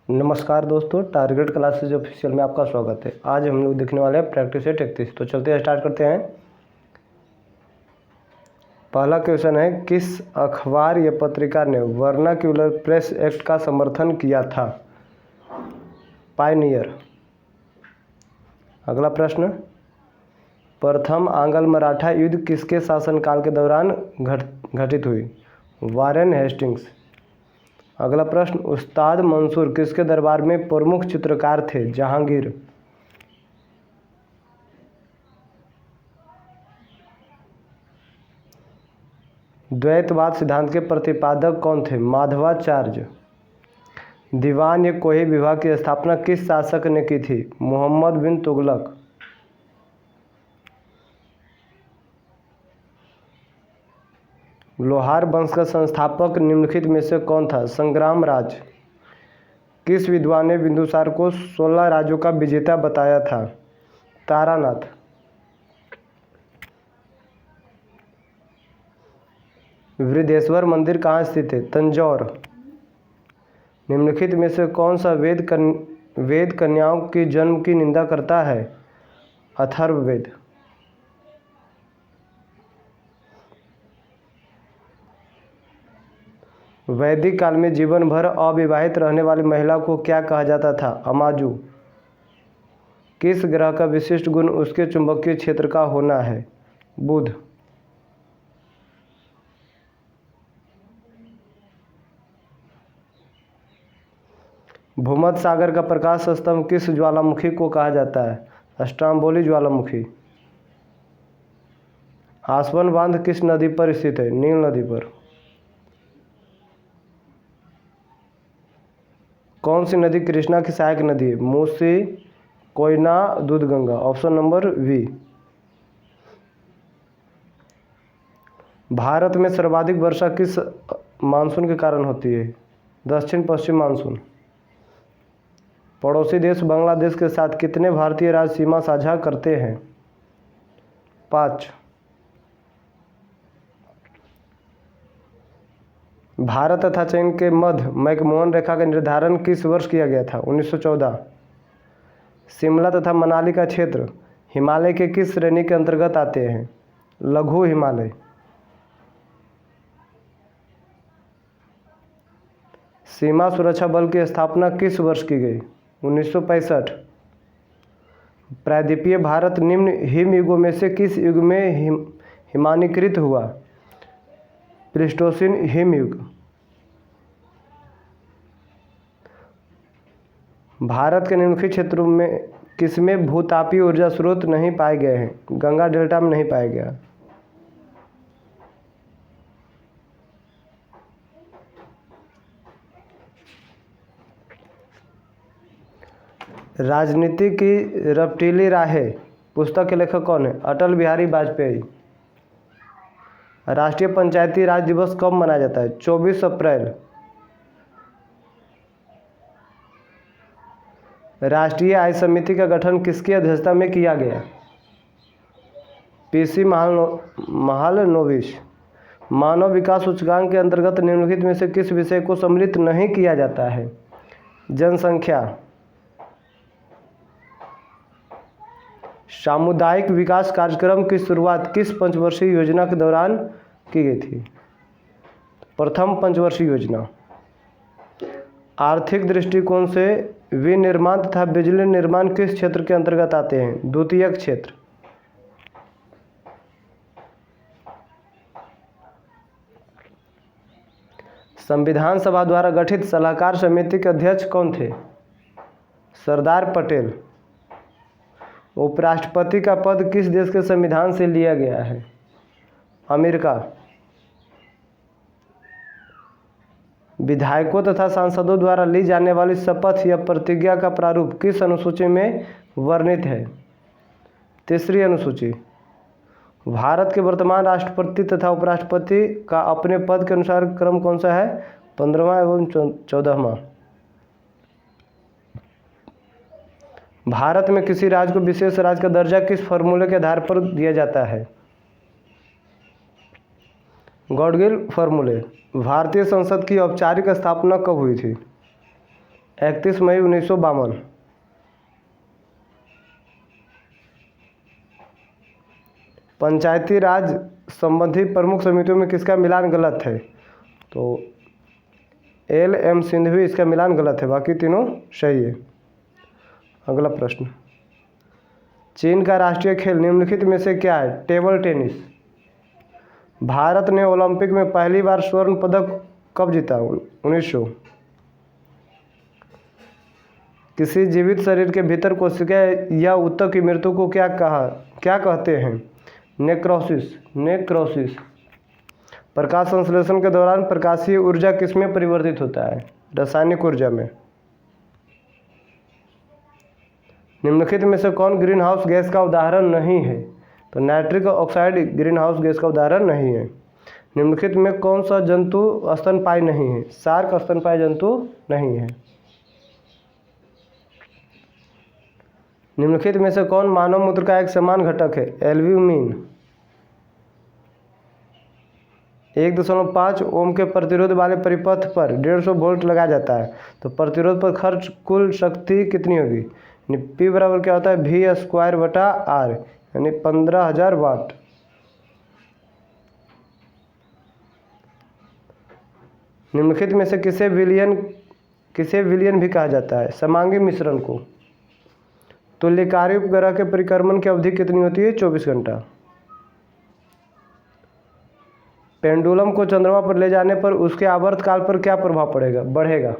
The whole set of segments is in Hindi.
नमस्कार दोस्तों, टारगेट क्लासेज ऑफिशियल में आपका स्वागत है। आज हम लोग देखने वाले हैं प्रैक्टिस सेट 31। तो चलते हैं, स्टार्ट करते हैं। पहला क्वेश्चन है, किस अखबार या पत्रिका ने वर्नाक्यूलर प्रेस एक्ट का समर्थन किया था? पायनियर। अगला प्रश्न, प्रथम आंग्ल मराठा युद्ध किसके शासनकाल के दौरान घटित हुई? Warren Hastings. अगला प्रश्न, उस्ताद मंसूर किसके दरबार में प्रमुख चित्रकार थे? जहांगीर। द्वैतवाद सिद्धांत के प्रतिपादक कौन थे? माधवाचार्य। दीवान ए कोही विभाग की स्थापना किस शासक ने की थी? मोहम्मद बिन तुगलक। लोहार वंश का संस्थापक निम्नलिखित में से कौन था? संग्रामराज। किस विद्वान ने बिंदुसार को 16 राज्यों का विजेता बताया था? तारानाथ। वृद्धेश्वर मंदिर कहाँ स्थित है? तंजौर। निम्नलिखित में से कौन सा वेद कन्याओं की जन्म की निंदा करता है? अथर्ववेद। वैदिक काल में जीवन भर अविवाहित रहने वाली महिला को क्या कहा जाता था? अमाजू। किस ग्रह का विशिष्ट गुण उसके चुंबकीय क्षेत्र का होना है? बुध। भूमध्य सागर का प्रकाश स्तंभ किस ज्वालामुखी को कहा जाता है? स्ट्राम्बोली ज्वालामुखी। आसवन बांध किस नदी पर स्थित है? नील नदी पर। कौन सी नदी कृष्णा की सहायक नदी है? Musi, Koyna, Dudhganga. Option number B. Bharat में सर्वाधिक वर्षा किस मानसून के कारण होती है? दक्षिण पश्चिम मानसून। पड़ोसी देश बांग्लादेश के साथ कितने भारतीय राज्य सीमा साझा करते हैं? 5। भारत तथा चीन के मध्य मैकमोहन रेखा का निर्धारण किस वर्ष किया गया था? 1914। शिमला तथा मनाली का क्षेत्र हिमालय के किस श्रेणी के अंतर्गत आते हैं? लघु हिमालय। सीमा सुरक्षा बल की स्थापना किस वर्ष की गई? 1965। प्रायद्वीपीय भारत निम्न हिम युगों में से किस युग में हिमानीकृत हुआ? प्लीस्टोसीन हिमयुग। भारत के निम्नलिखित क्षेत्रों में किसमें भूतापीय ऊर्जा स्रोत नहीं पाए गए हैं? गंगा डेल्टा में नहीं पाया गया। राजनीति की रपटीली राहें पुस्तक के लेखक कौन है? अटल बिहारी वाजपेयी। राष्ट्रीय पंचायती राज दिवस कब मनाया जाता है? 24 अप्रैल। राष्ट्रीय आय समिति का गठन किसकी अध्यक्षता में किया गया? पीसी महालनोबिस। मानव विकास सूचकांक के अंतर्गत निम्नलिखित में से किस विषय को सम्मिलित नहीं किया जाता है? जनसंख्या। सामुदायिक विकास कार्यक्रम की शुरुआत किस पंचवर्षीय योजना के दौरान की गई थी? प्रथम पंचवर्षीय योजना। आर्थिक दृष्टिकोण से विनिर्माण तथा बिजली निर्माण किस क्षेत्र के अंतर्गत आते हैं? द्वितीयक क्षेत्र। संविधान सभा द्वारा गठित सलाहकार समिति के अध्यक्ष कौन थे? सरदार पटेल। उपराष्ट्रपति का पद किस देश के संविधान से लिया गया है? अमेरिका। विधायकों तथा सांसदों द्वारा ली जाने वाली शपथ या प्रतिज्ञा का प्रारूप किस अनुसूची में वर्णित है? तीसरी अनुसूची। भारत के वर्तमान राष्ट्रपति तथा उपराष्ट्रपति का अपने पद के अनुसार क्रम कौन सा है? 15वां एवं 14वां। भारत में किसी राज्य को विशेष राज्य का दर्जा किस फॉर्मूले के आधार पर दिया जाता है? गॉडगिल फॉर्मूले। भारतीय संसद की औपचारिक स्थापना कब हुई थी? 31 मई 1952। पंचायती राज संबंधी प्रमुख समितियों में किसका मिलान गलत है? तो LM सिंघवी, इसका मिलान गलत है, बाकी तीनों सही है। अगला प्रश्न, चीन का राष्ट्रीय खेल निम्नलिखित में से क्या है? Table tennis. भारत ने ओलंपिक में पहली बार स्वर्ण पदक कब जीता? 1900। किसी जीवित शरीर के भीतर कोशिका या ऊतक की मृत्यु को क्या कहते हैं? नेक्रोसिस। प्रकाश संश्लेषण के दौरान प्रकाशीय ऊर्जा किसमें परिवर्तित होता है? रासायनिक ऊर्जा में। निम्नलिखित में से कौन ग्रीन हाउस गैस का उदाहरण नहीं है? तो nitric oxide green house gas का उदाहरण नहीं है। निम्नलिखित में कौन सा जंतु स्तनपायी नहीं है? शार्क स्तनपायी जंतु नहीं है। निम्नलिखित में से कौन मानव मूत्र का एक समान घटक है? एल्ब्यूमिन। 1.5 ओम के प्रतिरोध वाले परिपथ पर 150 वोल्ट लगाया जाता है, तो प्रतिरोध पर खर्च कुल शक्ति कितनी होगी? P बराबर क्या होता है? V²/R, यानी 15,000 वाट। निम्नलिखित में से किसे विलियन भी कहा जाता है? समांगी मिश्रण को। तुल्यकारी उपग्रह के परिक्रमण की अवधि कितनी होती है? 24 घंटा। पेंडुलम को चंद्रमा पर ले जाने पर उसके आवर्तकाल पर क्या प्रभाव बढ़ेगा?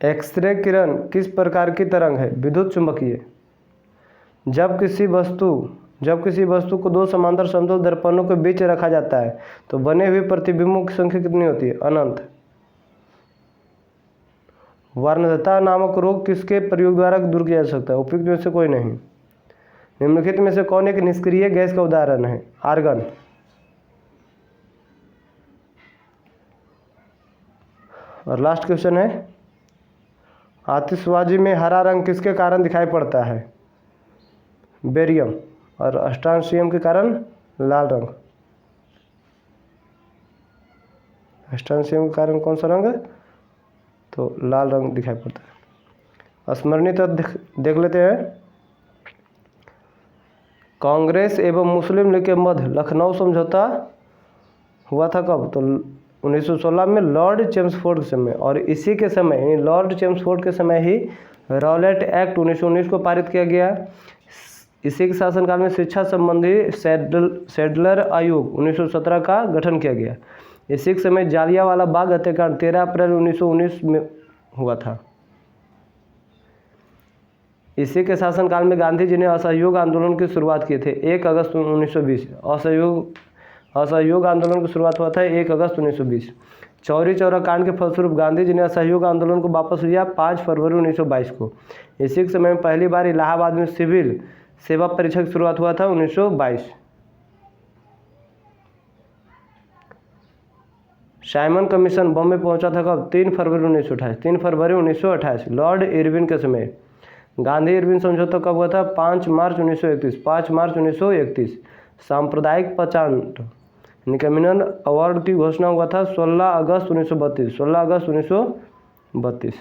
एक्सरे किरण किस प्रकार की तरंग है? विद्युत चुंबकीय। जब किसी वस्तु को दो समांतर समतल दर्पणों के बीच रखा जाता है तो बने हुए प्रतिबिंबों की संख्या कितनी होती है? अनंत। वर्णदता नामक रोग किसके प्रयोग द्वारा दूर किया जा सकता है? उपयुक्त में से कोई नहीं। निम्नलिखित में से कौन एक निष्क्रिय गैस का उदाहरण है? आर्गन। और लास्ट क्वेश्चन है, आतिशबाजी में हरा रंग किसके कारण दिखाई पड़ता है? बेरियम। और अस्ट्रासियम के कारण लाल रंग। अस्ट्रासियम के कारण कौन सा रंग? तो लाल रंग दिखाई पड़ता है। स्मरणीय तथ्य देख लेते हैं। कांग्रेस एवं मुस्लिम लीग के मध्य लखनऊ समझौता हुआ था कब? तो 1916 में लॉर्ड चेम्सफोर्ड के समय, और इसी के समय यानी लॉर्ड चेम्सफोर्ड के समय ही रॉलेट एक्ट 1919 को पारित किया गया। इसी के शासनकाल में शिक्षा संबंधी सैडलर आयोग 1917 का गठन किया गया। इसी के समय जालियांवाला बाग हत्याकांड 13 अप्रैल 1919 में हुआ था। इसी के शासनकाल में गांधी जी ने असहयोग आंदोलन की शुरुआत किए थे 1 अगस्त 1920। असहयोग आंदोलन की शुरुआत हुआ था 1 अगस्त 1920। चौरी चौरा कांड के फलस्वरूप गांधी जी ने असहयोग आंदोलन को वापस लिया 5 फरवरी 1922 को। इसी के समय में पहली बार इलाहाबाद में सिविल सेवा परीक्षा की शुरुआत हुआ था 1922। साइमन कमीशन बॉम्बे पहुंचा था कब? 3 फरवरी 1928। 3 फरवरी 1928 लॉर्ड इरविन के समय। गांधी इरविन समझौता कब हुआ था? 5 मार्च 1931। 5 मार्च 1931। सांप्रदायिक पचांट निकमिनन अवार्ड की घोषणा हुआ था 16 अगस्त 1932। 16 अगस्त 1932।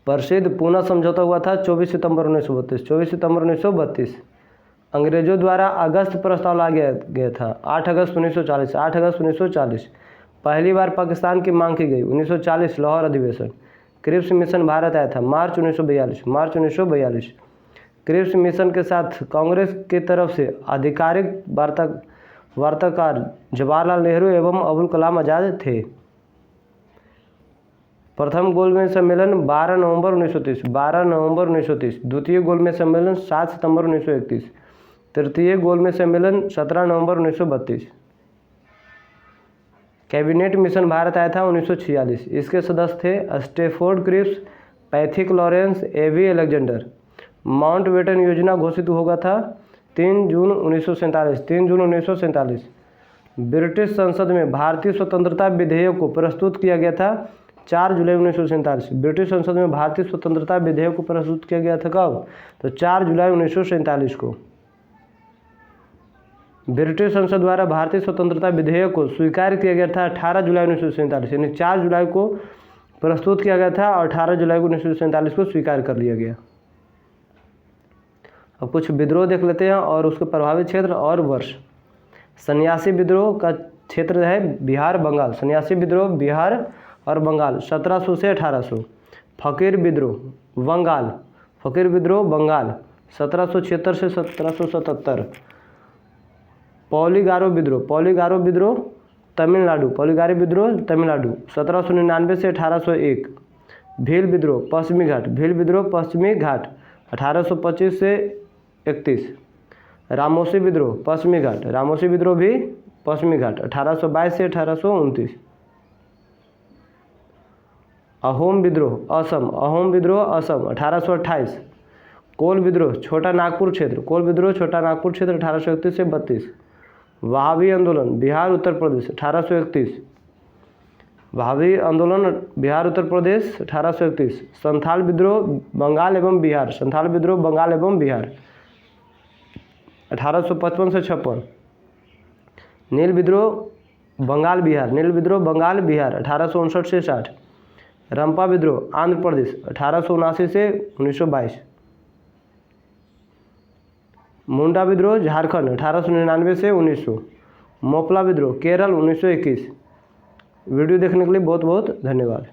प्रसिद्ध पूना समझौता हुआ था 24 सितंबर 1932। 24 सितंबर 1932। अंग्रेजों द्वारा अगस्त प्रस्ताव लाया गया था 8 अगस्त 1940। 8 अगस्त 1940। पहली बार पाकिस्तान की मांग की गई 1940 लाहौर अधिवेशन। क्रिप्स मिशन भारत आया था मार्च 1942। मार्च 1942। क्रिप्स मिशन के साथ कांग्रेस की तरफ से आधिकारिक वार्ताकार जवाहरलाल नेहरू एवं अबुल कलाम आज़ाद थे। प्रथम गोलमेज सम्मेलन 12 नवंबर 1930। 12 नवंबर 1930। द्वितीय गोलमेज सम्मेलन 7 सितंबर 1931। तृतीय गोलमेज सम्मेलन 17 नवंबर 1932। कैबिनेट मिशन भारत आया था 1946। इसके सदस्य थे स्टेफोर्ड क्रिप्स, पैथिक लॉरेंस, एवी अलेक्जेंडर। माउंटबेटन योजना घोषित होगा था 3 जून 1947। 3 जून 1947। ब्रिटिश संसद में भारतीय स्वतंत्रता विधेयक को प्रस्तुत किया गया था 4 जुलाई 1947। ब्रिटिश संसद में भारतीय स्वतंत्रता विधेयक को प्रस्तुत किया गया था कब? तो 4 जुलाई 1947 को। ब्रिटिश संसद द्वारा भारतीय स्वतंत्रता विधेयक को स्वीकार किया गया था 18 जुलाई 1947, यानी 4 जुलाई को प्रस्तुत किया गया था और 18 जुलाई 1947 को स्वीकार कर लिया गया। अब कुछ विद्रोह देख लेते हैं और उसके प्रभावित क्षेत्र और वर्ष। सन्यासी विद्रोह का क्षेत्र है बिहार बंगाल। सन्यासी विद्रोह बिहार और बंगाल 1700 से 1800। फकीर विद्रोह बंगाल, फकीर विद्रोह बंगाल 1776 से 1777। पॉलीगारो विद्रोह, पॉलीगारो विद्रोह तमिलनाडु, पॉलीगारो विद्रोह तमिलनाडु 1799 से 1801। भील विद्रोह पश्चिमी घाट, भील विद्रोह पश्चिमी घाट 1825 से 31। रामोसी विद्रोह पश्चिमी घाट, रामोसी विद्रोह भी पश्चिमी घाट 1822 से 1829। अहोम विद्रोह असम, अहोम विद्रोह असम 1828। कोल विद्रोह छोटा नागपुर क्षेत्र, कोल विद्रोह छोटा नागपुर क्षेत्र 1831 से 32। वहाबी आंदोलन बिहार उत्तर प्रदेश 1831। वहाबी आंदोलन बिहार उत्तर प्रदेश 1831। संथाल विद्रोह बंगाल एवं बिहार, संथाल विद्रोह बंगाल एवं बिहार 1855 से 56। नील विद्रोह बंगाल बिहार, नील विद्रोह बंगाल बिहार 1859 से 60। रंपा विद्रोह आंध्र प्रदेश 1879 से 1922। मुंडा विद्रोह झारखंड 1899 से 1900। मोपला विद्रोह केरल 1921। वीडियो देखने के लिए बहुत बहुत धन्यवाद।